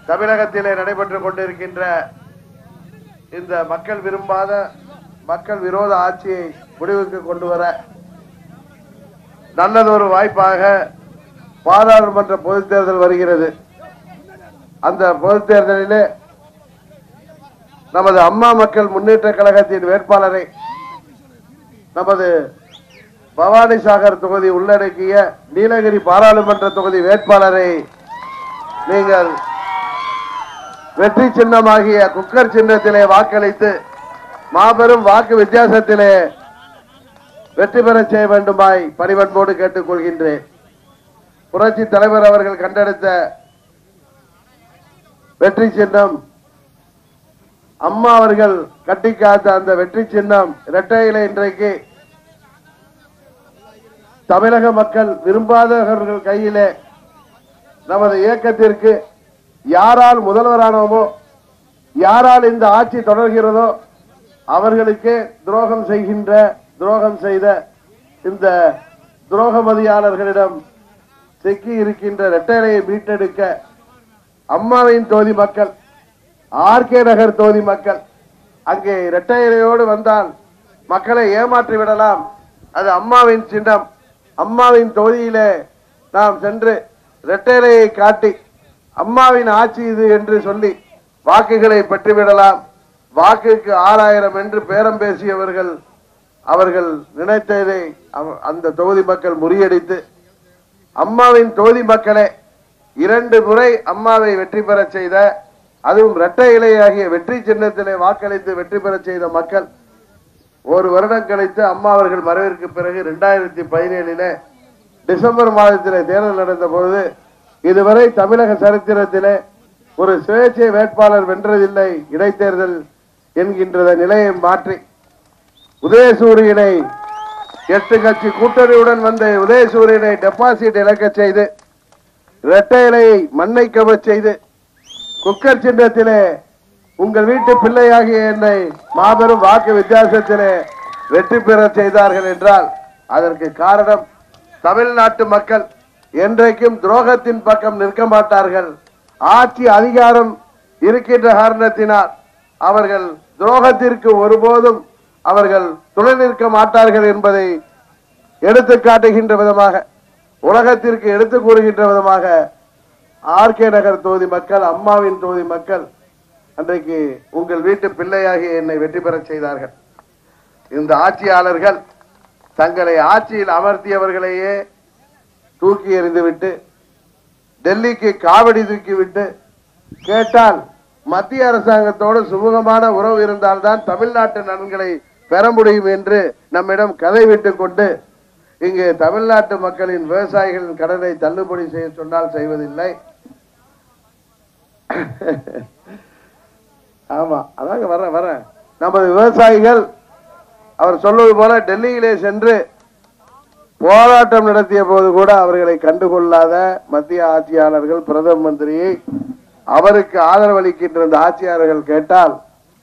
தமிழகத்திலே நடைபெற்றுக் கொண்டிருக்கின்ற இந்த மக்கள் விரும்பாத மக்கள் விரோத ஆட்சியை முடிவுக்கு கொண்டு வர நல்லதொரு வாய்ப்பாக பாராளுமன்ற பொதுத் தேர்தல் வருகிறது. அந்த பொதுத் தேர்தலிலே நமது அம்மா மக்கள் முன்னேற்ற கழகத்தின் வேட்பாளரை நமது பவானி சாகர் தொகுதி உள்ளடக்கிய நீலகிரி பாராளுமன்ற தொகுதி வேட்பாளரை நீங்கள் வெற்றி சின்னமாகிய குக்கர் சின்னத்திலே வாக்களித்து மாபெரும் வாக்கு வித்தியாசத்திலே வெற்றி பெற செய்ய வேண்டுமாய் பணிவன்போடு கேட்டுக் கொள்கின்றேன். புரட்சி தலைவர் அவர்கள் கண்டெடுத்த வெற்றி சின்னம், அம்மா அவர்கள் கட்டி காத்த அந்த வெற்றி சின்னம் இரட்டை இலை இன்றைக்கு தமிழக மக்கள் விரும்பாதவர்கள் கையிலே நமது இயக்கத்திற்கு யாரால் முதல்வரானோமோ, யாரால் இந்த ஆட்சி தொடர்கிறதோ அவர்களுக்கே துரோகம் செய்த இந்த துரோகமதியாளர்களிடம் சிக்கி இருக்கின்ற இரட்டைலையை மீட்டெடுக்க அம்மாவின் தொகுதி மக்கள், ஆர்கே நகர் தொகுதி மக்கள் அங்கே இரட்டைலையோடு வந்தால் மக்களை ஏமாற்றி விடலாம், அது அம்மாவின் சின்னம், அம்மாவின் தொகுதியிலே நாம் சென்று இரட்டைலையை காட்டி அம்மாவின் ஆட்சி இது என்று சொல்லி வாக்குகளை பெற்றுவிடலாம், வாக்குக்கு 6000 என்று பேரம் பேசியவர்கள் அவர்கள் நினைத்ததை அந்த தொகுதி மக்கள் முறியடித்து அம்மாவின் தொகுதி மக்களே 2 முறை அம்மாவை வெற்றி பெற செய்த, அதுவும் இரட்டை இலையாகிய வெற்றி சின்னத்திலே வாக்களித்து வெற்றி பெற செய்த மக்கள் ஒரு வருடம் கழித்து அம்மா அவர்கள் மறைவிற்கு பிறகு 2017 டிசம்பர் மாதத்திலே தேர்தல் நடந்த பொழுது இதுவரை தமிழக சரித்திரத்திலே ஒரு சுயேட்சை வேட்பாளர் வென்றதில்லை இடைத்தேர்தல் என்கின்ற நிலையை மாற்றி உதயசூரியனை 8 கட்சி கூட்டணியுடன் வந்த உதயசூரியனை டெபாசிட் இழக்க செய்து இரட்டை இலையை மண்ணை கவச் செய்து குக்கர் சின்னத்திலே உங்கள் வீட்டு பிள்ளையாகிய என்னை மாபெரும் வாக்கு வித்தியாசத்திலே வெற்றி பெற செய்தார்கள் என்றால் அதற்கு காரணம் தமிழ்நாட்டு மக்கள் என்றைக்கும் துரோகத்தின் பக்கம் நிற்க மாட்டார்கள். ஆட்சி அதிகாரம் இருக்கின்ற காரணத்தினால் அவர்கள் துரோகத்திற்கு ஒருபோதும் அவர்கள் துணை நிற்க மாட்டார்கள் என்பதை எடுத்து காட்டுகின்ற விதமாக, உலகத்திற்கு எடுத்து கூறுகின்ற விதமாக ஆர்கே நகர் தொகுதி மக்கள், அம்மாவின் தொகுதி மக்கள் அன்றைக்கு உங்கள் வீட்டு பிள்ளையாகிய என்னை வெற்றி பெற செய்தார்கள். இந்த ஆட்சியாளர்கள் தங்களை ஆட்சியில் அமர்த்தியவர்களையே தூக்கி எறிந்துவிட்டு டெல்லிக்கு காவடி தூக்கிவிட்டு கேட்டால் மத்திய அரசாங்கத்தோடு சுமூகமான உறவு இருந்தால்தான் தமிழ்நாட்டு நலன்களை பெற முடியும் என்று நம்மிடம் கதை விட்டுக் கொண்டு இங்கு தமிழ்நாட்டு மக்களின் விவசாயிகளின் கடனை தள்ளுபடி செய்ய சொன்னால் செய்வதில்லை. ஆமா, அதாங்க வர நமது விவசாயிகள் அவர் சொல்வது போல டெல்லியிலே சென்று போராட்டம் நடத்திய போது கூட அவர்களை கண்டுகொள்ளாத மத்திய ஆட்சியாளர்கள், பிரதம மந்திரியை அவருக்கு ஆதரவு அளிக்கின்ற இந்த ஆட்சியாளர்கள் கேட்டால்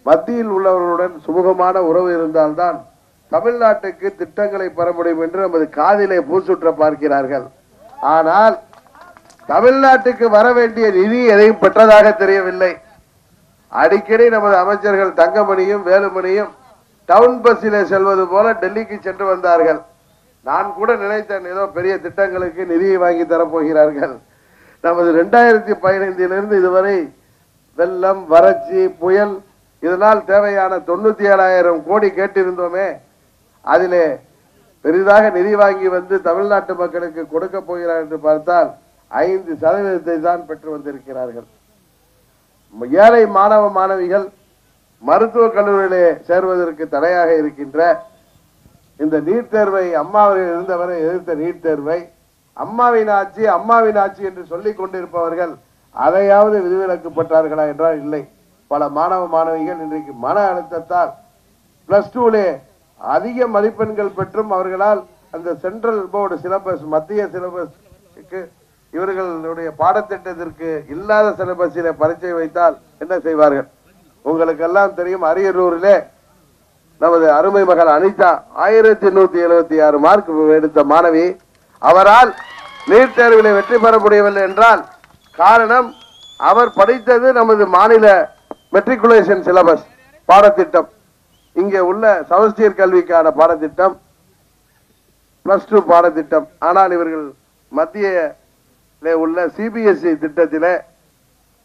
மத்தியில் உள்ளவர்களுடன் சுமூகமான உறவு இருந்தால்தான் தமிழ்நாட்டுக்கு திட்டங்களை பெற முடியும் என்று நமது காதிலே பூசுற்ற பார்க்கிறார்கள். ஆனால் தமிழ்நாட்டுக்கு வர வேண்டிய நிதி எதையும் பெற்றதாக தெரியவில்லை. அடிக்கடி நமது அமைச்சர்கள் தங்கமணியும் வேலுமணியும் டவுன் பஸ்ஸிலே செல்வது போல டெல்லிக்கு சென்று வந்தார்கள். நான் கூட நினைத்தேன் ஏதோ பெரிய திட்டங்களுக்கு நிதியை வாங்கி தரப்போகிறார்கள். நமது 2015 இதுவரை வெள்ளம், வறட்சி, புயல் இதனால் தேவையான 97,000 கோடி கேட்டிருந்தோமே, அதிலே பெரிதாக நிதி வாங்கி வந்து தமிழ்நாட்டு மக்களுக்கு கொடுக்க போகிறார் என்று பார்த்தால் 5% தான் பெற்று வந்திருக்கிறார்கள். ஏழை மாணவ மாணவிகள் மருத்துவக் கல்லூரியிலே சேர்வதற்கு தடையாக இருக்கின்ற இந்த நீட் தேர்வை, அம்மாவர்கள் இருந்தவரை எதிர்த்த நீட் தேர்வை அம்மாவின் ஆட்சி என்று சொல்லிக் கொண்டிருப்பவர்கள் அதையாவது விதிவிலக்கப்பட்டார்களா என்றால் இல்லை. பல மாணவ மாணவிகள் இன்றைக்கு மன அழுத்தத்தால் +2 அதிக மதிப்பெண்கள் பெற்றும் அவர்களால் அந்த சென்ட்ரல் போர்டு சிலபஸ், மத்திய சிலபஸ்க்கு இவர்களுடைய பாடத்திட்டத்திற்கு இல்லாத சிலபஸிலே பரீட்சை வைத்தால் என்ன செய்வார்கள்? உங்களுக்கெல்லாம் தெரியும், அரியலூரிலே நமது அருமை மகள் அனிதா 1176 மார்க் எடுத்த மாணவி, அவரால் நீட் தேர்வில் வெற்றி பெற முடியவில்லை என்றால் காரணம் அவர் படித்தது நமது மாநில மெட்ரிகுலேஷன் சிலபஸ் பாடத்திட்டம். இங்கே உள்ள சமச்சீர் கல்விக்கான பாடத்திட்டம் +2 பாடத்திட்டம். ஆனால் இவர்கள் மத்திய உள்ள சிபிஎஸ்இ திட்டத்திலே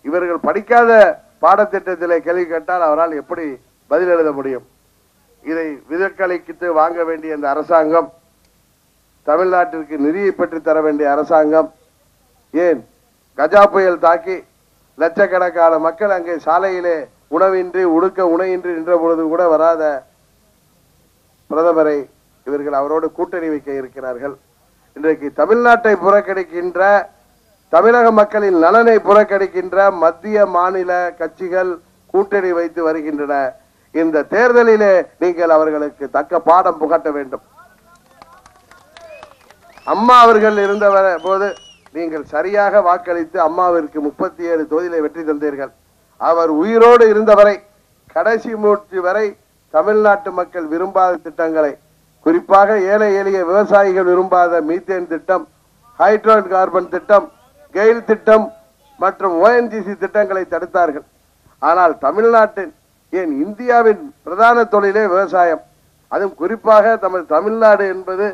இவர்கள் படிக்காத பாடத்திட்டத்திலே கேள்வி கேட்டால் அவரால் எப்படி பதில் எழுத முடியும்? இதை விதக்களித்து வாங்க வேண்டிய இந்த அரசாங்கம், தமிழ்நாட்டிற்கு நிதியை பெற்று தர வேண்டிய அரசாங்கம், ஏன் கஜா புயல் தாக்கி லட்சக்கணக்கான மக்கள் அங்கே சாலையிலே உணவின்றி உடுக்க உணையின்றி நின்ற பொழுது கூட வராத பிரதமரை இவர்கள் அவரோடு கூட்டணி வைக்க இருக்கிறார்கள். இன்றைக்கு தமிழ்நாட்டை புறக்கணிக்கின்ற, தமிழக மக்களின் நலனை புறக்கணிக்கின்ற மத்திய மாநில கட்சிகள் கூட்டணி வைத்து வருகின்றன. இந்த தேர்தலிலே நீங்கள் அவர்களுக்கு தக்க பாடம் புகட்ட வேண்டும். அம்மா அவர்கள் இருந்த போது நீங்கள் சரியாக வாக்களித்து அம்மாவிற்கு 37 தொகுதியிலே வெற்றி தந்தீர்கள். அவர் உயிரோடு இருந்தவரை கடைசி மூச்சு வரை தமிழ்நாட்டு மக்கள் விரும்பாத திட்டங்களை, குறிப்பாக ஏழை எளிய விவசாயிகள் விரும்பாத மீத்தேன் திட்டம், ஹைட்ரோ கார்பன் திட்டம், கெயில் திட்டம் மற்றும் ONGC திட்டங்களை தடுத்தார்கள். ஆனால் தமிழ்நாட்டின், ஏன் இந்தியாவின் பிரதான தொழிலே விவசாயம். அதுவும் குறிப்பாக தமிழ்நாடு என்பது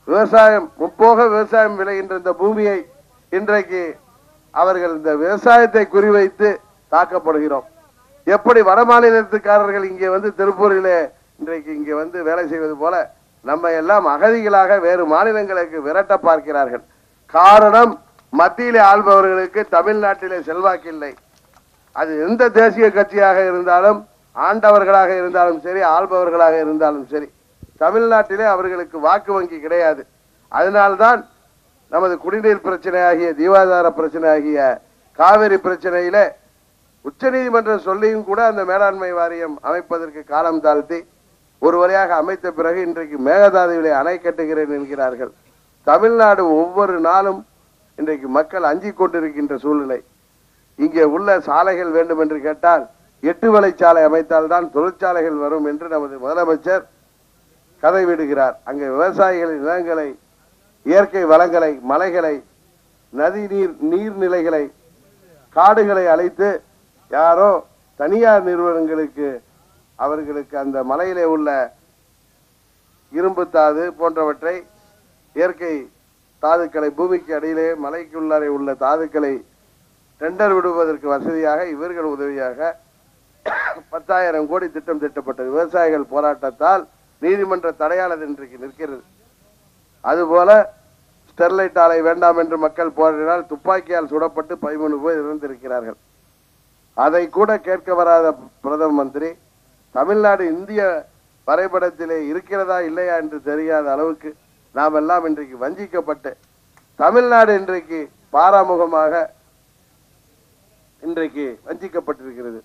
விவசாயம், முப்போக விவசாயம் விளைகின்ற இந்த பூமியை இன்றைக்கு அவர்கள் இந்த விவசாயத்தை குறிவைத்து தாக்கப்படுகிறோம். எப்படி வட மாநிலத்துக்காரர்கள் இங்கே வந்து திருப்பூரிலே இன்றைக்கு இங்கே வந்து வேலை செய்வது போல நம்ம எல்லாம் அகதிகளாக வேறு மாநிலங்களுக்கு விரட்ட பார்க்கிறார்கள். காரணம், மத்தியிலே ஆள்பவர்களுக்கு தமிழ்நாட்டிலே செல்வாக்கில்லை. அது எந்த தேசிய கட்சியாக இருந்தாலும், ஆண்டவர்களாக இருந்தாலும் சரி, ஆள்பவர்களாக இருந்தாலும் சரி, தமிழ்நாட்டிலே அவர்களுக்கு வாக்கு வங்கி கிடையாது. அதனால்தான் நமது குடிநீர் பிரச்சனை ஆகிய, ஜீவாதார பிரச்சனை ஆகிய காவிரி பிரச்சனையிலே உச்சநீதிமன்றம் சொல்லியும் கூட அந்த மேலாண்மை வாரியம் அமைப்பதற்கு காலம் தாழ்த்தி ஒரு வழியாக அமைத்த பிறகு இன்றைக்கு மேகதாதுவிலே அணை கட்டுகிறேன் என்கிறார்கள். தமிழ்நாடு ஒவ்வொரு நாளும் இன்றைக்கு மக்கள் அஞ்சிக் கொண்டிருக்கின்ற சூழ்நிலை. இங்கே உள்ள சாலைகள் வேண்டும் என்று கேட்டால் 8 வழிச்சாலை அமைத்தால்தான் தொழிற்சாலைகள் வரும் என்று நமது முதலமைச்சர் கதை விடுகிறார். அங்கே விவசாயிகளின் நிலங்களை, இயற்கை வளங்களை, மலைகளை, நதி நீர்நிலைகளை, காடுகளை அழைத்து யாரோ தனியார் நிறுவனங்களுக்கு அவர்களுக்கு அந்த மலையிலே உள்ள இரும்பு தாது போன்றவற்றை, இயற்கை தாதுக்களை, பூமிக்கு அடியிலே மலைக்குள்ளாரே உள்ள தாதுக்களை டெண்டர் விடுவதற்கு வசதியாக இவர்கள் உதவியாக 10,000 கோடி திட்டம் திட்டப்பட்டது. விவசாயிகள் போராட்டத்தால் நீதிமன்ற தடையானது இன்றைக்கு நிற்கிறது. அதுபோல ஸ்டெர்லைட் ஆலை வேண்டாம் என்று மக்கள் போராடினால் துப்பாக்கியால் சுடப்பட்டு 13 பேர் இறந்திருக்கிறார்கள். அதை கூட கேட்க வராத பிரதம மந்திரி தமிழ்நாடு இந்திய வரைபடத்திலே இருக்கிறதா இல்லையா என்று தெரியாத அளவுக்கு நாம் எல்லாம் இன்றைக்கு வஞ்சிக்கப்பட்டு தமிழ்நாடு இன்றைக்கு பாராமுகமாக இன்றைக்கு வஞ்சிக்கப்பட்டிருக்கிறது.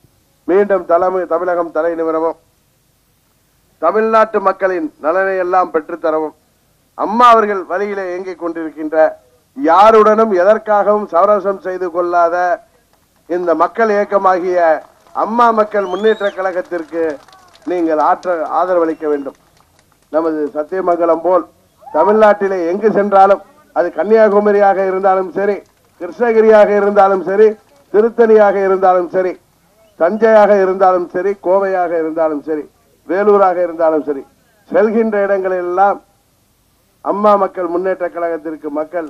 மீண்டும் தமிழகம் தலை நிமிரவும், தமிழ்நாட்டு மக்களின் நலனை எல்லாம் பெற்றுத்தரவும், அம்மா அவர்கள் வழியிலே இயங்கிக் கொண்டிருக்கின்ற, யாருடனும் எதற்காகவும் சமரசம் செய்து கொள்ளாத இந்த மக்கள் இயக்கமாகிய அம்மா மக்கள் முன்னேற்ற கழகத்திற்கு நீங்கள் ஆதரவளிக்க வேண்டும். நமது சத்தியமங்கலம் போல் தமிழ்நாட்டிலே எங்கு சென்றாலும், அது கன்னியாகுமரியாக இருந்தாலும் சரி, கிருஷ்ணகிரியாக இருந்தாலும் சரி, திருத்தணியாக இருந்தாலும் சரி, தஞ்சையாக இருந்தாலும் சரி, கோவையாக இருந்தாலும் சரி, வேலூராக இருந்தாலும் சரி, செல்கின்ற இடங்களெல்லாம் அம்மா மக்கள் முன்னேற்ற கழகத்திற்கு மக்கள்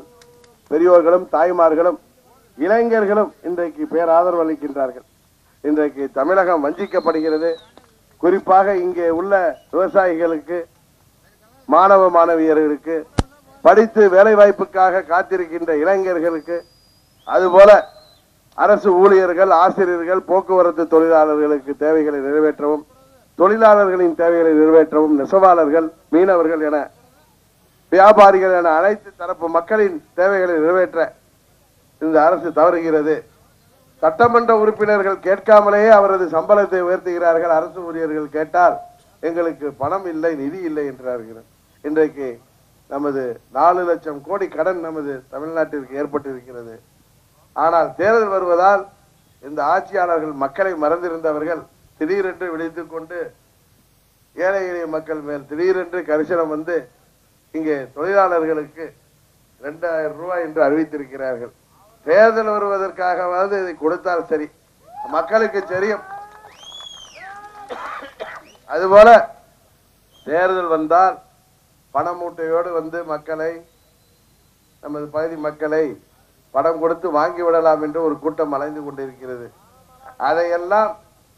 பெரியோர்களும் தாய்மார்களும் இளைஞர்களும் இன்றைக்கு பேராதரவு அளிக்கின்றார்கள். இன்றைக்கு தமிழகம் வஞ்சிக்கப்படுகிறது. குறிப்பாக இங்கே உள்ள விவசாயிகளுக்கு, மாணவ மாணவியர்களுக்கு, படித்து வேலை வாய்ப்புக்காக காத்திருக்கின்ற இளைஞர்களுக்கு, அதுபோல அரசு ஊழியர்கள், ஆசிரியர்கள், போக்குவரத்து தொழிலாளர்களுக்கு தேவைகளை நிறைவேற்றவும், தொழிலாளர்களின் தேவைகளை நிறைவேற்றவும், நெசவாளர்கள், மீனவர்கள் என, வியாபாரிகள் என அனைத்து தரப்பு மக்களின் தேவைகளை நிறைவேற்ற இந்த அரசு தவறுகிறது. சட்டமன்ற உறுப்பினர்கள் கேட்காமலேயே அவரது சம்பளத்தை உயர்த்துகிறார்கள். அரசு ஊழியர்கள் கேட்டால் எங்களுக்கு பணம் இல்லை, நிதி இல்லை என்றார்கள். இன்றைக்கு நமது 4 லட்சம் கோடி கடன் நமது தமிழ்நாட்டிற்கு ஏற்பட்டிருக்கிறது. ஆனால் தேர்தல் வருவதால் இந்த ஆட்சியாளர்கள் மக்களை மறந்திருந்தவர்கள் திடீரென்று விழித்துக் கொண்டு ஏழை எளிய மக்கள் மேல் திடீரென்று கரிசனம் வந்து இங்கே தொழிலாளர்களுக்கு 2000 ரூபாய் என்று அறிவித்திருக்கிறார்கள். தேர்தல் வருவதற்காகவாவது இதை கொடுத்தால் சரி, மக்களுக்கு தெரியும். அதுபோல தேர்தல் வந்தால் பணமூட்டையோடு வந்து மக்களை, நமது பகுதி மக்களை பணம் கொடுத்து வாங்கி விடலாம் என்று ஒரு கூட்டம் அலைந்து கொண்டிருக்கிறது. அதையெல்லாம்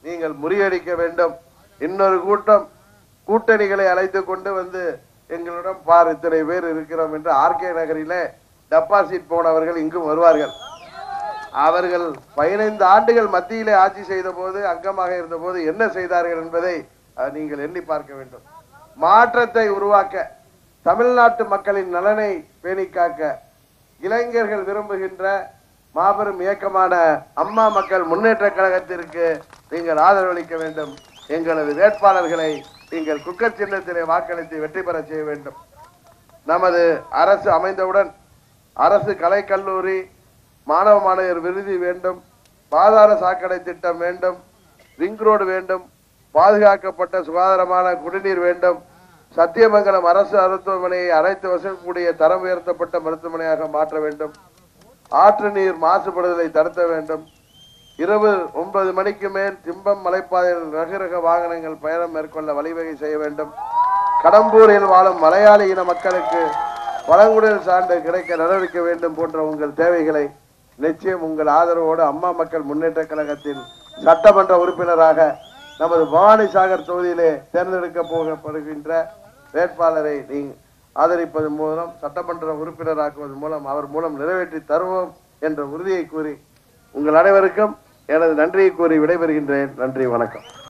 நீங்கள் முறியடிக்க வேண்டும். இன்னொரு கூட்டம் கூட்டணிகளை அழைத்து கொண்டு வந்து எங்களிடம் பார் இத்தனை பேர் இருக்கிறோம் என்று ஆர்கே நகரிலே டெபாசிட் போனவர்கள் இங்கும் வருவார்கள். அவர்கள் 15 ஆண்டுகள் மத்தியிலே ஆட்சி செய்த போது, அங்கமாக இருந்த போது என்ன செய்தார்கள் என்பதை நீங்கள் எண்ணி பார்க்க வேண்டும். மாற்றத்தை உருவாக்க, தமிழ்நாட்டு மக்களின் நலனை பேணி காக்க, இளைஞர்கள் விரும்புகின்ற மாபெரும் இயக்கமான அம்மா மக்கள் முன்னேற்ற கழகத்திற்கு நீங்கள் ஆதரவளிக்க வேண்டும். எங்களது வேட்பாளர்களை நீங்கள் குக்கர் சின்னத்திலே வாக்களித்து வெற்றி பெற செய்ய வேண்டும். நமது அரசு அமைந்தவுடன் அரசு கலைக்கல்லூரி, மாணவ மாணவியர் விருதி வேண்டும், பாதாள சாக்கடை திட்டம் வேண்டும், ரிங் ரோடு வேண்டும், பாதுகாக்கப்பட்ட சுகாதாரமான குடிநீர் வேண்டும், சத்தியமங்கலம் அரசு மருத்துவமனையை அனைத்து வசதிக்கூடிய தரம் உயர்த்தப்பட்ட மருத்துவமனையாக மாற்ற வேண்டும், ஆற்று நீர் மாசுபடுதலை தடுத்த வேண்டும், இரவு 9 மணிக்கு மேல் திம்பம் மலைப்பாதையில் ரக வாகனங்கள் பயணம் மேற்கொள்ள வழிவகை செய்ய வேண்டும், கடம்பூரில் வாழும் மலையாளி இன மக்களுக்கு பழங்குடியினர் சான்று கிடைக்க நடவடிக்கை வேண்டும் போன்ற உங்கள் தேவைகளை நிச்சயம் உங்கள் ஆதரவோடு அம்மா மக்கள் முன்னேற்ற கழகத்தின் சட்டமன்ற உறுப்பினராக நமது பவானி சாகர் தொகுதியிலே தேர்ந்தெடுக்க போகப்படுகின்ற வேட்பாளரை நீங்கள் ஆதரிப்பதன் மூலம், சட்டமன்ற உறுப்பினராக்குவதன் மூலம், அவர் மூலம் நிறைவேற்றி தருவோம் என்ற உறுதியை கூறி உங்கள் அனைவருக்கும் எனது நன்றியை கூறி விடைபெறுகின்றேன். நன்றி, வணக்கம்.